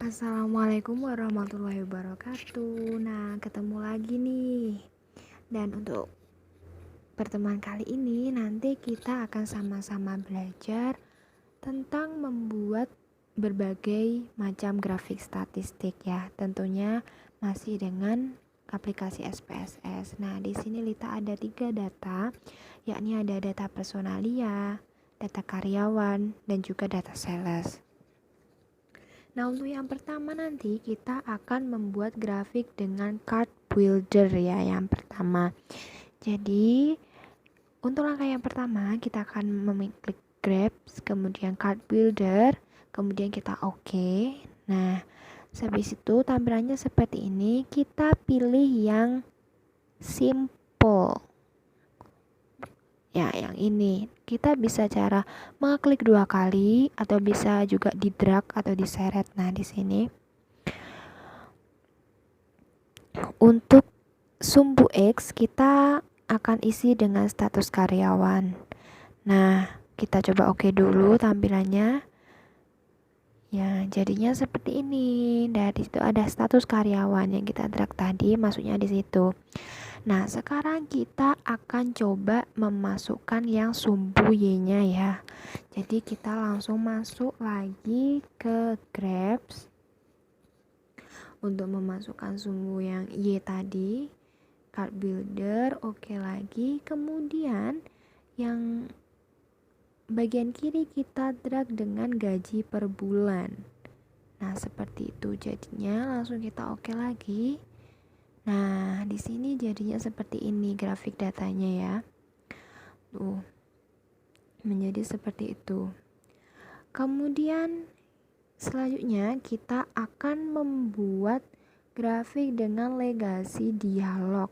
Assalamualaikum warahmatullahi wabarakatuh. Nah, ketemu lagi nih. Dan untuk pertemuan kali ini nanti kita akan sama-sama belajar tentang membuat berbagai macam grafik statistik ya. Tentunya masih dengan aplikasi SPSS. Nah, di sini Lita ada 3 data, yakni ada data personalia, data karyawan, dan juga data sales. Nah, untuk yang pertama nanti kita akan membuat grafik dengan card builder ya, yang pertama. Jadi, untuk langkah yang pertama kita akan mengklik graph, kemudian card builder, kemudian kita oke. Nah, habis itu tampilannya seperti ini. Kita pilih yang simple. Ya, yang ini kita bisa cara mengklik 2 kali atau bisa juga di drag atau diseret. Nah, di sini untuk sumbu X kita akan isi dengan status karyawan. Nah, kita coba oke dulu tampilannya. Ya, jadinya seperti ini. Dari situ ada status karyawan yang kita drag tadi, masuknya di situ. Nah, sekarang kita akan coba memasukkan yang sumbu Y-nya ya. Jadi kita langsung masuk lagi ke Graph untuk memasukkan sumbu yang Y tadi. Card builder, oke lagi. Kemudian yang bagian kiri kita drag dengan gaji per bulan. Nah, seperti itu jadinya, langsung kita oke lagi. Nah, di sini jadinya seperti ini grafik datanya ya. Tuh. Menjadi seperti itu. Kemudian selanjutnya kita akan membuat grafik dengan legasi dialog.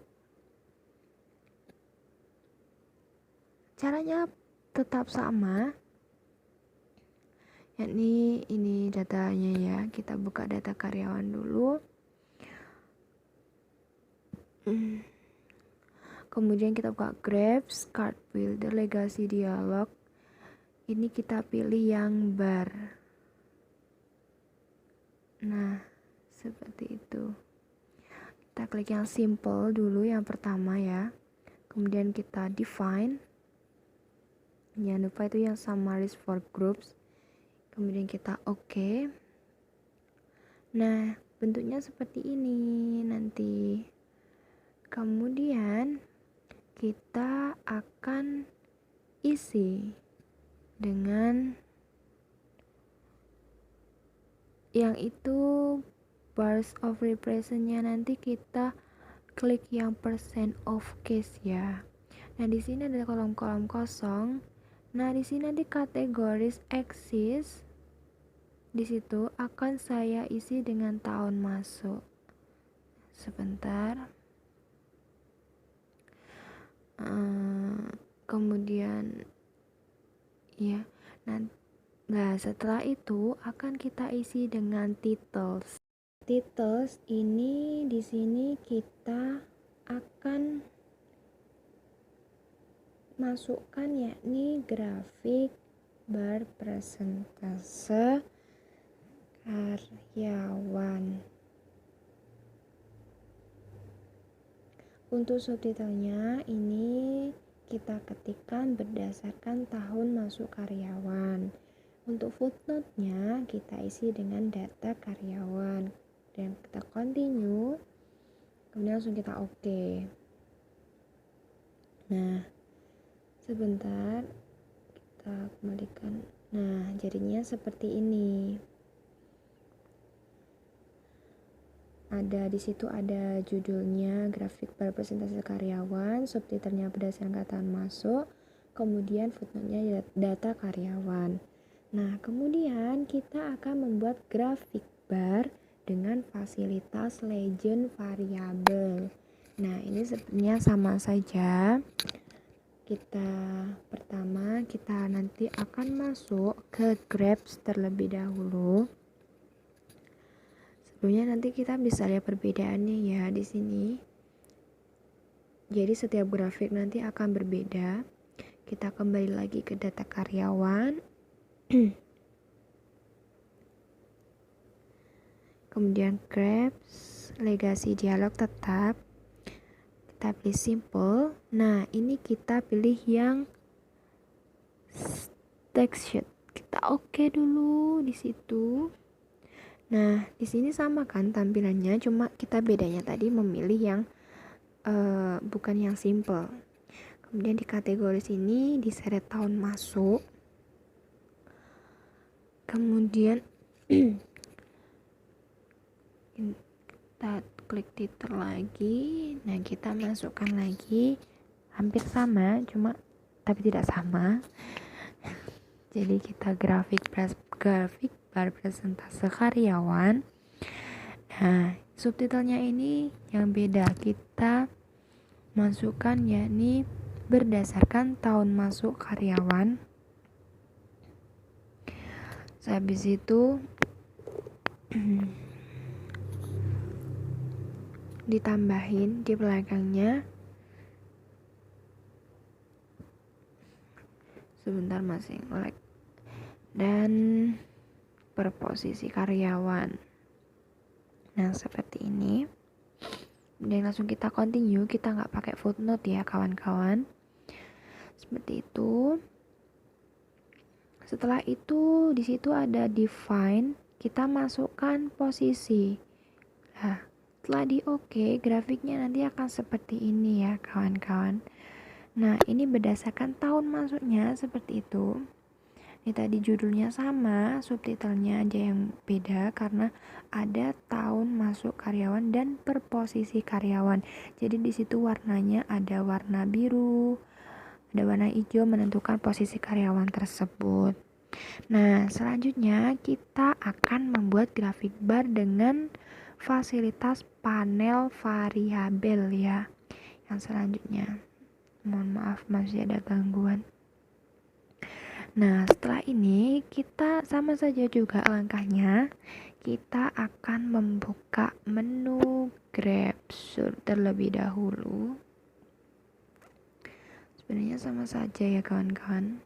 Caranya tetap sama, yakni ini datanya ya. Kita buka data karyawan dulu. Kemudian kita buka Graphs, Card Builder, Legasi Dialog. Ini kita pilih yang bar. Nah, seperti itu. Kita klik yang simple dulu yang pertama ya. Kemudian kita define. Jangan lupa itu yang summaries for groups. Kemudian kita oke. Nah, bentuknya seperti ini nanti. Kemudian kita akan isi dengan yang itu bars of repression-nya, nanti kita klik yang percent of case ya. Nah, di sini ada kolom-kolom kosong. Nah, di sini nanti kategoris axis di situ akan saya isi dengan tahun masuk. Sebentar. Kemudian ya, nah setelah itu akan kita isi dengan titles. Titles ini di sini kita akan masukkan yakni grafik berpresentase karyawan. Untuk subtitlenya ini kita ketikkan berdasarkan tahun masuk karyawan. Untuk footnote-nya kita isi dengan data karyawan. Dan kita continue. Kemudian langsung kita oke. Nah, sebentar kita kembalikan. Nah, jadinya seperti ini. Ada di situ ada judulnya grafik berpresentasi karyawan, subtitlenya berdasarkan tahun masuk, kemudian footnote-nya data karyawan. Nah, kemudian kita akan membuat grafik bar dengan fasilitas legend variabel. Nah, ini sebenarnya sama saja. Pertama kita nanti akan masuk ke Graph terlebih dahulu. Sebelumnya nanti kita bisa lihat perbedaannya ya di sini. Jadi setiap grafik nanti akan berbeda. Kita kembali lagi ke data karyawan. kemudian grabs, legasi dialog tetap, kita pilih simple. Nah, ini kita pilih yang text sheet. Kita oke dulu di situ. Nah, di sini sama kan tampilannya, cuma kita bedanya tadi memilih yang bukan yang simple. Kemudian di kategori sini diseret tahun masuk. Kemudian kita klik titel lagi. Nah, kita masukkan lagi hampir sama, cuma tapi tidak sama. Jadi kita grafik bar presentase karyawan. Nah, subtitlenya ini yang beda, kita masukkan yakni berdasarkan tahun masuk karyawan. Habis itu ditambahin di belakangnya, sebentar masih nge-lag, dan per posisi karyawan. Nah, seperti ini. Dan langsung kita continue, kita nggak pakai footnote ya kawan-kawan. Seperti itu. Setelah itu di situ ada define, kita masukkan posisi. Nah, setelah di oke, grafiknya nanti akan seperti ini ya kawan-kawan. Nah, ini berdasarkan tahun masuknya seperti itu. Ini tadi judulnya sama, subtitlenya aja yang beda karena ada tahun masuk karyawan dan per posisi karyawan. Jadi di situ warnanya ada warna biru, ada warna hijau menentukan posisi karyawan tersebut. Nah, selanjutnya kita akan membuat grafik bar dengan fasilitas panel variabel ya. Yang selanjutnya, mohon maaf masih ada gangguan. Nah, setelah ini kita sama saja juga langkahnya. Kita akan membuka menu Grabs terlebih dahulu. Sebenarnya sama saja ya kawan-kawan.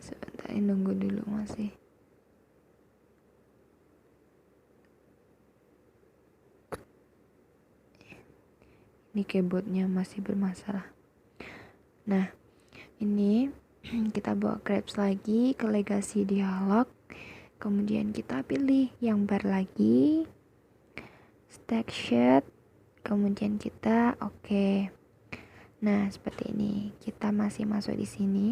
Sebentar, nunggu dulu masih. Ini keyboardnya masih bermasalah. Nah, ini kita bawa Grabs lagi ke legasi dialog. Kemudian kita pilih yang bar lagi, stack sheet. Kemudian kita oke. Nah, seperti ini. Kita masih masuk di sini.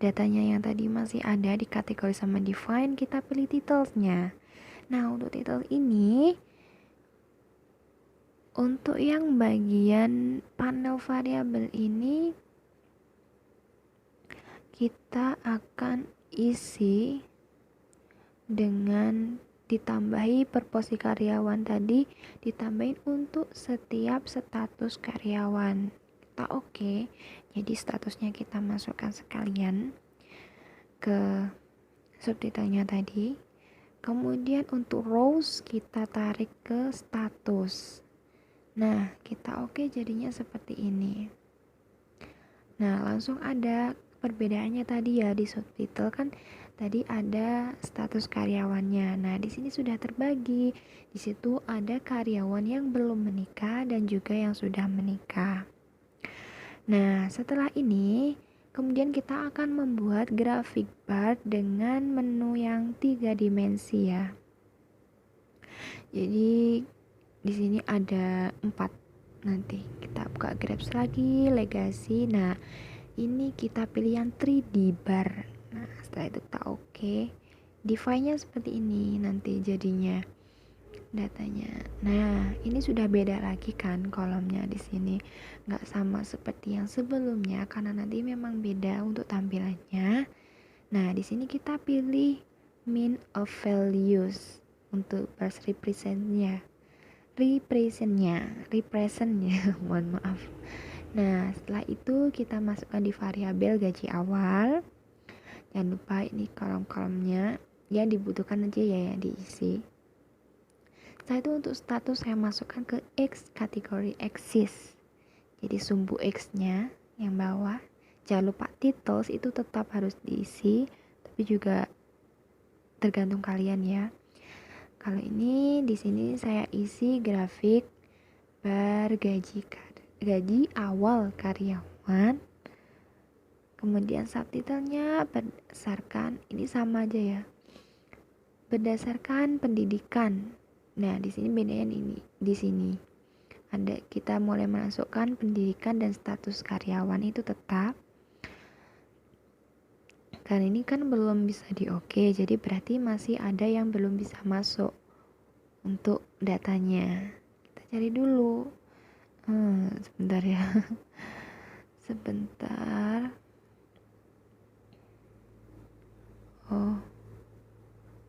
Datanya yang tadi masih ada di kategori sama define, kita pilih titelnya. Nah, untuk titel ini, untuk yang bagian panel variabel ini, kita akan isi dengan ditambahi per posisi karyawan tadi, ditambahin untuk setiap status karyawan. Kita oke. Jadi statusnya kita masukkan sekalian ke subtitlenya tadi. Kemudian untuk rows kita tarik ke status. Nah, kita oke jadinya seperti ini. Nah, langsung ada perbedaannya tadi ya, di subtitle kan tadi ada status karyawannya. Nah, di sini sudah terbagi. Di situ ada karyawan yang belum menikah dan juga yang sudah menikah. Nah, setelah ini kemudian kita akan membuat grafik bar dengan menu yang 3 dimensi ya. Jadi di sini ada 4. Nanti kita buka Grabs lagi, legasi. Nah, ini kita pilih yang 3D bar. Nah, setelah itu kita oke. Define-nya seperti ini nanti jadinya datanya. Nah, ini sudah beda lagi kan kolomnya di sini. Nggak sama seperti yang sebelumnya karena nanti memang beda untuk tampilannya. Nah, di sini kita pilih mean of values untuk bars representnya, mohon maaf. Nah, setelah itu kita masukkan di variabel gaji awal. Jangan lupa ini kolom-kolomnya yang dibutuhkan aja ya yang diisi. Setelah itu untuk status saya masukkan ke X kategori exist. Jadi sumbu X-nya yang bawah. Jangan lupa titles itu tetap harus diisi, tapi juga tergantung kalian ya. Kalau ini di sini saya isi grafik gaji awal karyawan, kemudian subtitlenya berdasarkan ini sama aja ya, berdasarkan pendidikan. Nah di sini bedanya ini, di sini ada kita mulai masukkan pendidikan dan status karyawan itu tetap. Karena ini kan belum bisa di oke, jadi berarti masih ada yang belum bisa masuk untuk datanya. Kita cari dulu. Sebentar ya. Sebentar.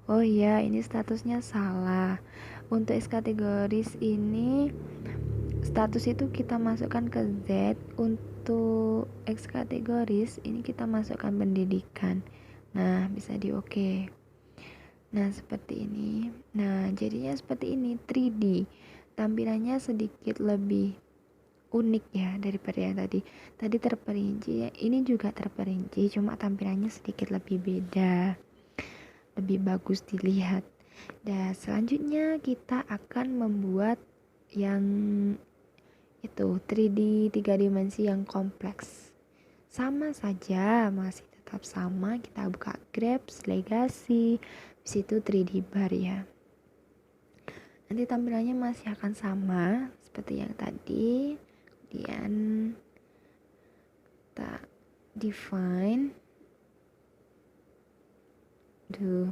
Oh iya, ini statusnya salah. Untuk S kategoris ini status itu kita masukkan ke Z. Untuk X kategoris ini kita masukkan pendidikan. Nah, bisa di oke. Nah, seperti ini. Nah, jadinya seperti ini, 3D. Tampilannya sedikit lebih unik ya daripada yang tadi. Tadi terperinci, ini juga terperinci, cuma tampilannya sedikit lebih beda. Lebih bagus dilihat. Dan selanjutnya kita akan membuat yang itu 3D 3 dimensi yang kompleks. Sama saja, masih tetap sama. Kita buka Grabs, Legacy, habis itu 3D bar ya. Nanti tampilannya masih akan sama seperti yang tadi. Kemudian kita define.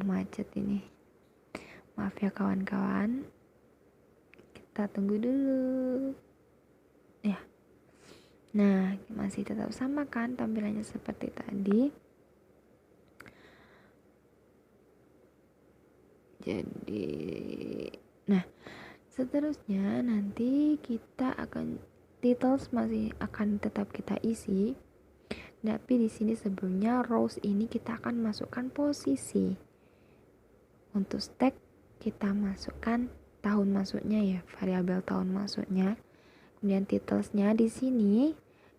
Macet ini. Maaf ya kawan-kawan. Kita tunggu dulu. Ya. Nah, masih tetap sama kan tampilannya seperti tadi. Jadi, nah, seterusnya nanti kita akan titles masih akan tetap kita isi. Tapi di sini sebelumnya rows ini kita akan masukkan posisi. Untuk stack kita masukkan tahun masuknya ya, variabel tahun masuknya. Kemudian titlesnya di sini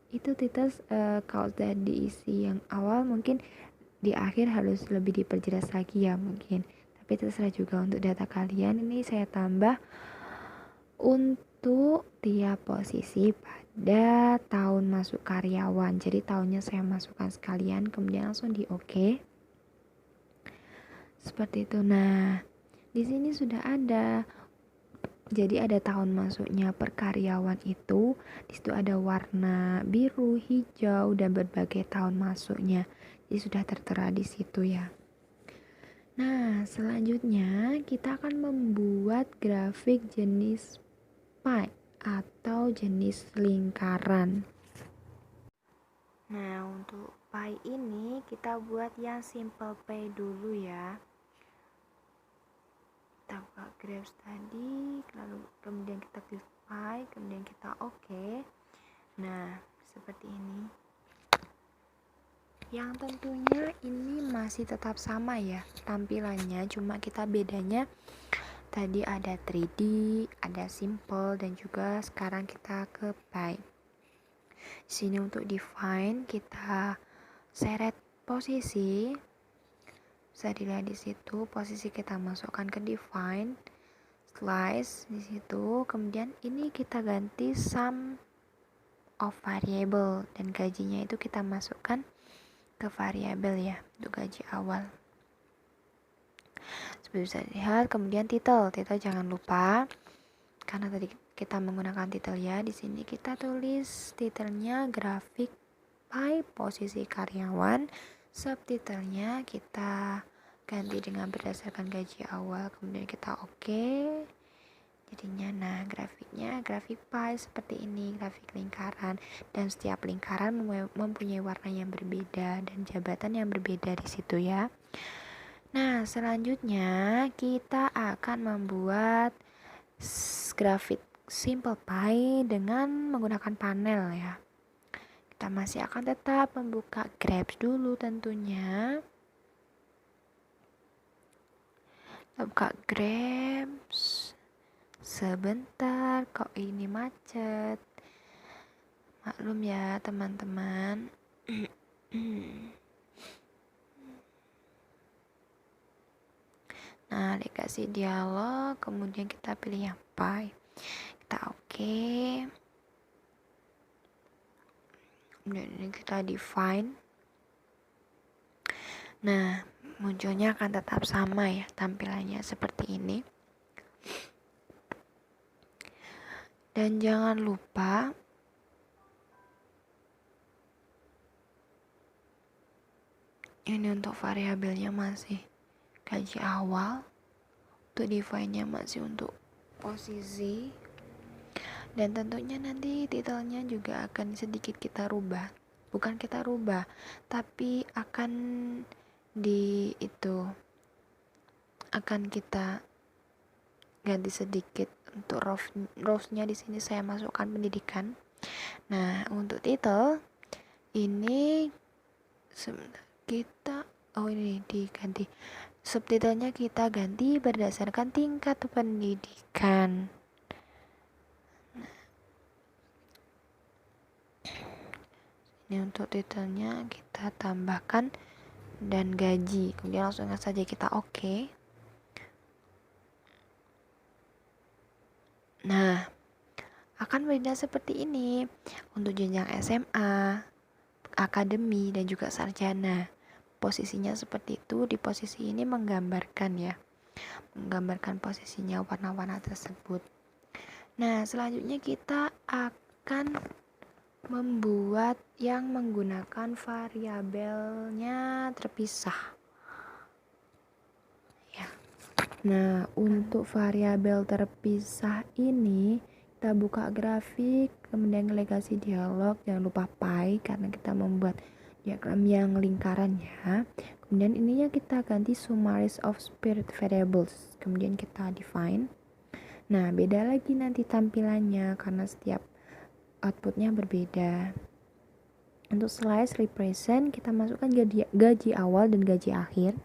itu titles kalau sudah diisi yang awal mungkin di akhir harus lebih diperjelas lagi ya mungkin. Tapi terserah juga untuk data kalian. Ini saya tambah untuk tiap posisi pada tahun masuk karyawan. Jadi tahunnya saya masukkan sekalian, kemudian langsung di oke. Seperti itu. Nah, di sini sudah ada. Jadi ada tahun masuknya per karyawan itu. Di situ ada warna biru, hijau, dan berbagai tahun masuknya. Jadi sudah tertera di situ ya. Nah, selanjutnya kita akan membuat grafik jenis pie atau jenis lingkaran. Nah, untuk pie ini kita buat yang simple pie dulu ya. Kita buka graph tadi, lalu kemudian kita klik pie, kemudian kita oke. Nah, seperti ini. Yang tentunya ini masih tetap sama ya tampilannya, cuma kita bedanya tadi ada 3D, ada simple, dan juga sekarang kita ke pie. Sini untuk define kita seret posisi. Bisa dilihat di situ posisi kita masukkan ke define, slice di situ. Kemudian ini kita ganti sum of variable dan gajinya itu kita masukkan ke variabel ya untuk gaji awal. Seperti bisa dilihat. Kemudian title jangan lupa karena tadi kita menggunakan title ya. Di sini kita tulis titelnya grafik pie posisi karyawan. Subtitlenya kita ganti dengan berdasarkan gaji awal, kemudian kita oke. Jadinya nah grafiknya grafik pie seperti ini, grafik lingkaran, dan setiap lingkaran mempunyai warna yang berbeda dan jabatan yang berbeda di situ ya. Nah, selanjutnya kita akan membuat grafik simple pie dengan menggunakan panel ya. Kita masih akan tetap membuka Grabs dulu tentunya. Kita buka Grabs. Sebentar, kok ini macet. Maklum ya teman-teman. Nah, dikasih dialog, kemudian kita pilih yang pie. Kita oke. Kemudian ini kita define. Nah, munculnya akan tetap sama ya, tampilannya seperti ini. Dan jangan lupa ini untuk variabelnya masih gaji awal, untuk define-nya masih untuk posisi, dan tentunya nanti titelnya juga akan sedikit kita rubah. Bukan kita rubah, tapi akan akan kita ganti sedikit. Untuk rows-nya di sini saya masukkan pendidikan. Nah, untuk titel ini kita ini diganti. Subtitlenya kita ganti berdasarkan tingkat pendidikan. Ini untuk titelnya kita tambahkan dan gaji. Kemudian langsung saja kita oke. Nah, akan berbeda seperti ini untuk jenjang SMA, akademi, dan juga sarjana. Posisinya seperti itu. Di posisi ini menggambarkan posisinya warna-warna tersebut. Nah, selanjutnya kita akan membuat yang menggunakan variabelnya terpisah. Ya. Nah, untuk variabel terpisah ini kita buka grafik, kemudian klik kasih dialog, jangan lupa pie karena kita membuat diagram yang lingkaran ya. Kemudian ininya kita ganti summaries of spirit variables, kemudian kita define. Nah, beda lagi nanti tampilannya karena setiap outputnya berbeda. Untuk slice represent kita masukkan gaji awal dan gaji akhir.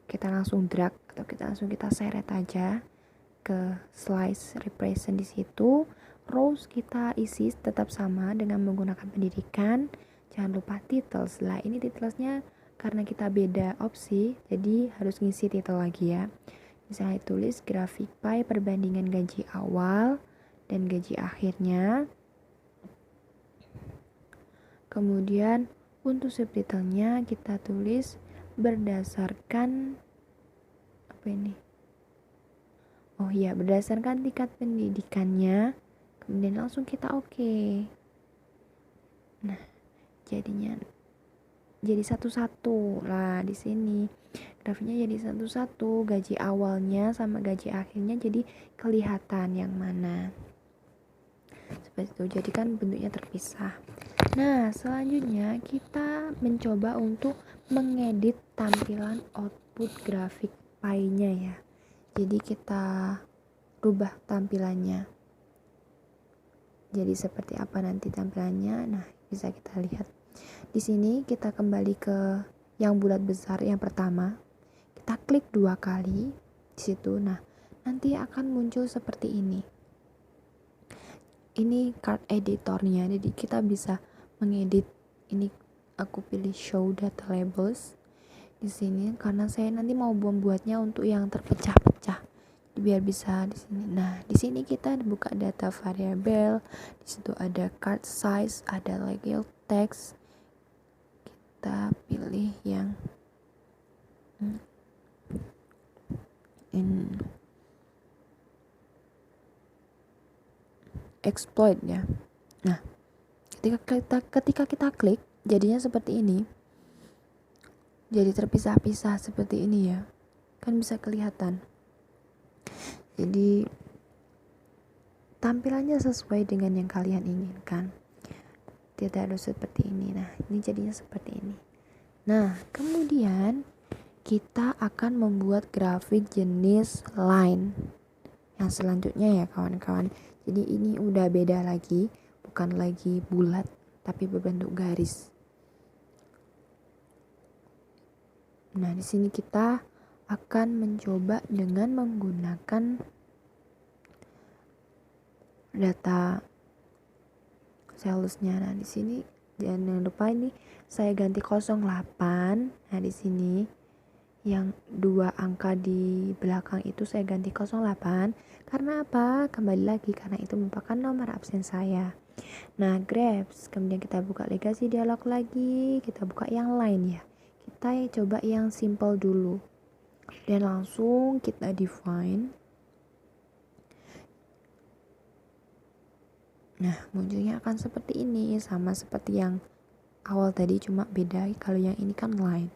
Kita langsung drag atau kita seret aja ke slice represent di situ. Rows kita isi tetap sama dengan menggunakan pendidikan. Jangan lupa title. Setelah ini titlesnya karena kita beda opsi, jadi harus ngisi title lagi ya. Misalnya tulis grafik pie perbandingan gaji awal dan gaji akhirnya. Kemudian untuk subtitlenya kita tulis berdasarkan berdasarkan tingkat pendidikannya. Kemudian langsung kita oke. Nah, jadi satu-satu lah di sini. Grafiknya jadi satu-satu, gaji awalnya sama gaji akhirnya jadi kelihatan yang mana. Seperti itu. Jadi kan bentuknya terpisah. Nah, selanjutnya kita mencoba untuk mengedit tampilan output grafik pie-nya ya. Jadi kita rubah tampilannya. Jadi seperti apa nanti tampilannya? Nah, bisa kita lihat. Di sini kita kembali ke yang bulat besar yang pertama. Kita klik 2 kali di situ. Nah, nanti akan muncul seperti ini. Ini card editornya. Jadi kita bisa mengedit. Ini aku pilih show data labels di sini karena saya nanti mau membuatnya untuk yang terpecah-pecah biar bisa di sini. Nah, di sini kita buka data variabel. Di situ ada card size, ada legal text. Kita pilih yang exploit ya. Nah, ketika kita klik jadinya seperti ini. Jadi terpisah-pisah seperti ini ya. Kan bisa kelihatan. Jadi tampilannya sesuai dengan yang kalian inginkan. Tidak harus seperti ini. Nah, ini jadinya seperti ini. Nah, kemudian kita akan membuat grafik jenis line yang selanjutnya ya kawan-kawan. Jadi ini udah beda lagi, bukan lagi bulat tapi berbentuk garis. Nah, di sini kita akan mencoba dengan menggunakan data salesnya. Nah, di sini jangan lupa ini saya ganti 08. Nah, di sini yang 2 angka di belakang itu saya ganti 08. Karena apa? Kembali lagi, karena itu merupakan nomor absen saya. Nah, grabs, kemudian kita buka legasi dialog lagi, kita buka yang lain ya. Kita coba yang simple dulu. Dan langsung kita define. Nah, munculnya akan seperti ini, sama seperti yang awal tadi, cuma beda kalau yang ini kan line.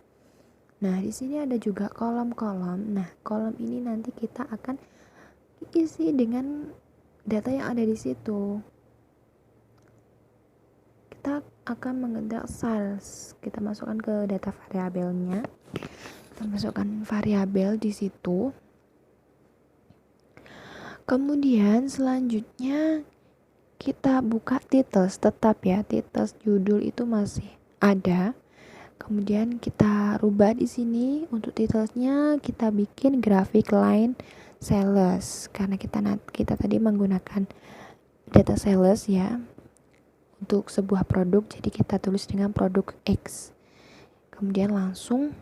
Nah, di sini ada juga kolom-kolom. Nah, kolom ini nanti kita akan isi dengan data yang ada di situ. Kita akan mengedak sales. Kita masukkan ke data variabelnya. Kita masukkan variabel di situ. Kemudian selanjutnya kita buka titles, tetap ya, titles judul itu masih ada. Kemudian kita rubah di sini untuk titelnya, kita bikin graphic line sales karena kita tadi menggunakan data sales ya untuk sebuah produk, jadi kita tulis dengan produk X. Kemudian langsung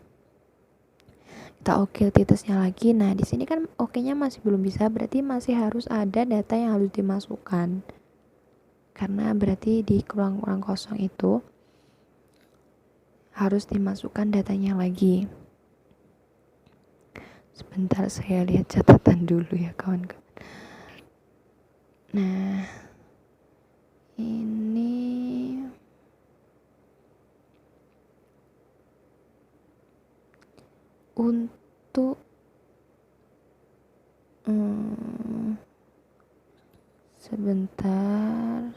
kita oke titelsnya lagi. Nah, di sini kan oke-nya masih belum bisa, berarti masih harus ada data yang harus dimasukkan. Karena berarti di ruang kosong itu harus dimasukkan datanya lagi. Sebentar saya lihat catatan dulu ya kawan-kawan. Nah, ini untuk sebentar.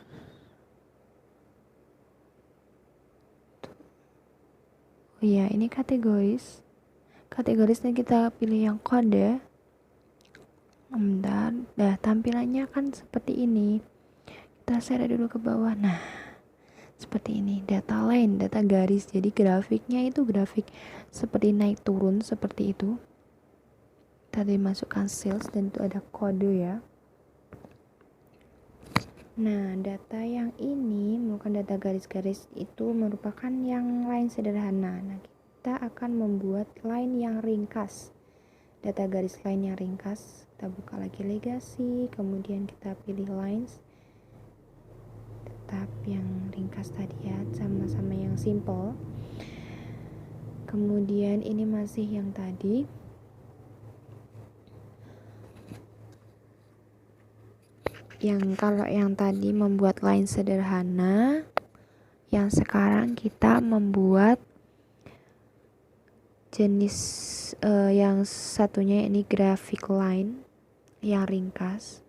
Oh iya, ini kategoris dan kita pilih yang kode. Bentar, tampilannya kan seperti ini. Kita share dulu ke bawah. Nah, seperti ini, data line, data garis. Jadi grafiknya itu grafik seperti naik turun seperti itu. Tadi masukkan sales dan itu ada kode ya. Nah, data yang ini merupakan data garis-garis itu merupakan yang line sederhana. Nah, kita akan membuat line yang ringkas. Data garis line yang ringkas. Kita buka lagi legasi, kemudian kita pilih lines. Tetap yang ringkas tadi ya, sama-sama yang simple. Kemudian ini masih yang tadi. Kalau yang tadi membuat line sederhana, yang sekarang kita membuat jenis yang satunya ini graphic line yang ringkas.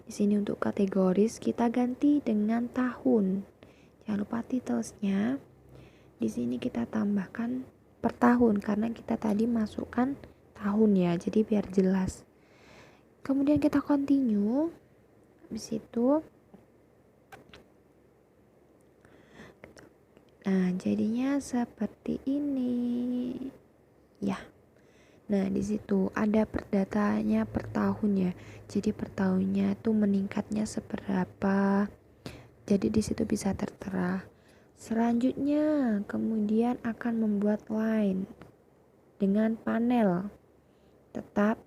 Di sini untuk kategoris kita ganti dengan tahun. Jangan lupa titelsnya. Di sini kita tambahkan per tahun karena kita tadi masukkan tahun ya, jadi biar jelas. Kemudian kita continue. Habis itu nah, jadinya seperti ini. Ya. Nah, di situ ada datanya per tahun ya. Jadi per tahunnya tuh meningkatnya seberapa. Jadi di situ bisa tertera. Selanjutnya, kemudian akan membuat line dengan panel. Tetap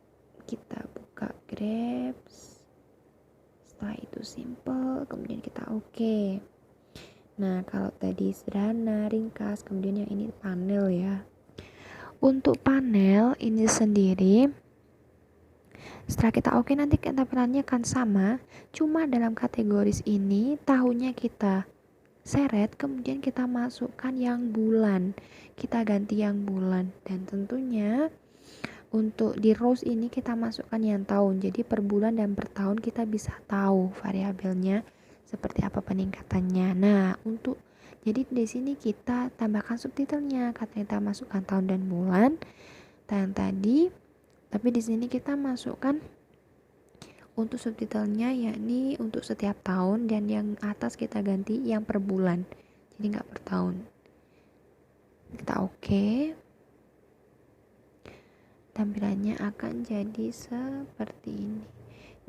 kita buka grabs. Setelah itu simple, kemudian kita oke. Nah, kalau tadi sederhana, ringkas, kemudian yang ini panel ya. Untuk panel ini sendiri, setelah kita oke nanti tampilannya akan sama, cuma dalam kategoris ini tahunnya kita seret, kemudian kita masukkan yang bulan, kita ganti yang bulan, dan tentunya untuk di rows ini kita masukkan yang tahun. Jadi per bulan dan per tahun kita bisa tahu variabelnya seperti apa peningkatannya. Nah, jadi di sini kita tambahkan subtitlenya, kata kita masukkan tahun dan bulan. Dan tadi, tapi di sini kita masukkan untuk subtitlenya yakni untuk setiap tahun, dan yang atas kita ganti yang per bulan. Jadi nggak per tahun. Kita oke. Tampilannya akan jadi seperti ini.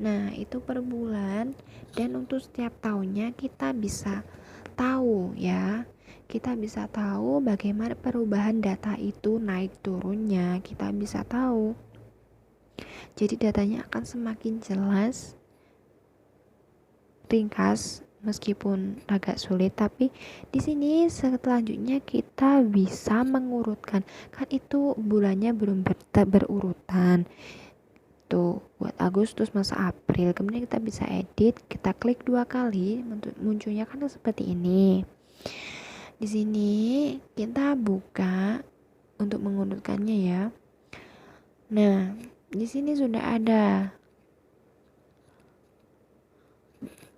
Nah, itu per bulan, dan untuk setiap tahunnya kita bisa tahu ya. kita bisa tahu bagaimana perubahan data itu naik turunnya, kita bisa tahu. Jadi datanya akan semakin jelas, ringkas, meskipun agak sulit, tapi di sini selanjutnya kita bisa mengurutkan. Kan itu bulannya belum berurutan. Tuh, buat Agustus, masa April. Kemudian kita bisa edit, kita klik 2 kali, munculnya kan seperti ini. Di sini kita buka untuk mengurutkannya ya. Nah, di sini sudah ada,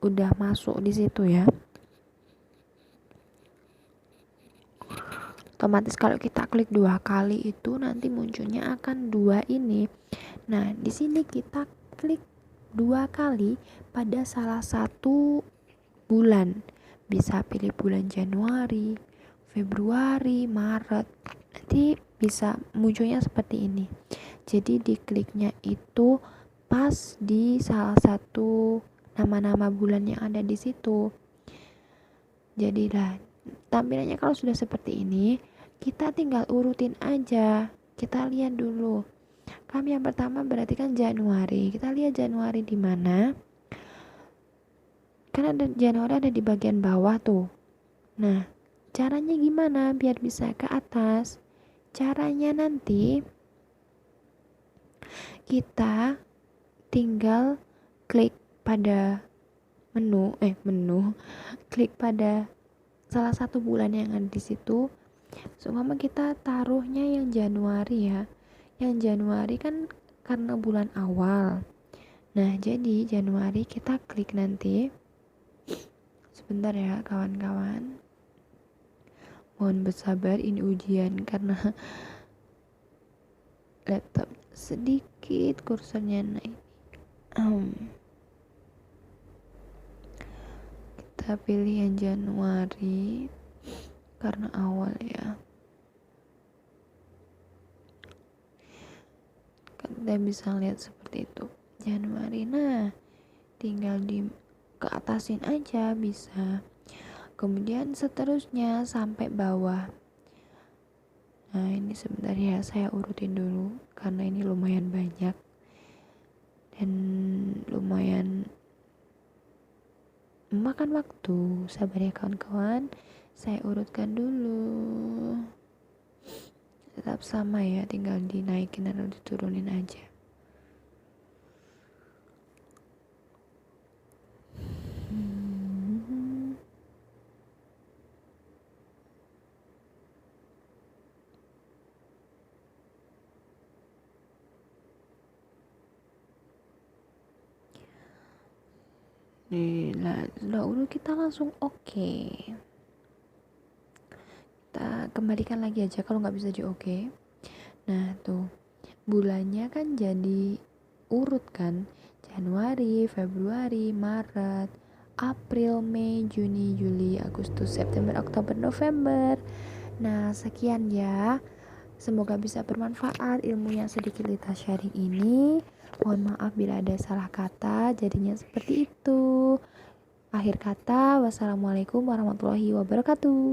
udah masuk di situ ya. Otomatis kalau kita klik 2 kali itu nanti munculnya akan 2 ini. Nah, di sini kita klik 2 kali pada salah satu bulan. Bisa pilih bulan Januari, Februari, Maret. Nanti bisa munculnya seperti ini. Jadi dikliknya itu pas di salah satu nama-nama bulan yang ada di situ. Jadilah tampilannya kalau sudah seperti ini, kita tinggal urutin aja. Kita lihat dulu. Kami yang pertama berarti kan Januari. Kita lihat Januari di mana? Kan ada Januari ada di bagian bawah tuh. Nah, caranya gimana biar bisa ke atas? Caranya nanti kita tinggal klik pada menu, klik pada salah satu bulan yang ada di situ. Seumpama kita taruhnya yang Januari ya. Yang Januari kan karena bulan awal. Nah, jadi Januari kita klik nanti. Sebentar ya kawan-kawan. Mohon bersabar, ini ujian karena laptop sedikit kursornya naik. Kita pilih yang Januari karena awal ya. Kita bisa lihat seperti itu Januari. Nah, tinggal di ke atasin aja bisa. Kemudian seterusnya sampai bawah. Nah, ini sebentar ya, saya urutin dulu karena ini lumayan banyak dan lumayan memakan waktu. Sabar ya kawan-kawan, saya urutkan dulu. Tetap sama ya, tinggal dinaikin atau diturunin aja. Sudah urut, kita langsung oke. Kita kembalikan lagi aja kalau nggak bisa di oke. Nah tuh bulannya kan jadi urut kan, Januari, Februari, Maret, April, Mei, Juni, Juli, Agustus, September, Oktober, November. Nah sekian ya, semoga bisa bermanfaat ilmu yang sedikit kita sharing ini. Mohon maaf bila ada salah kata, jadinya seperti itu. Akhir kata, wassalamualaikum warahmatullahi wabarakatuh.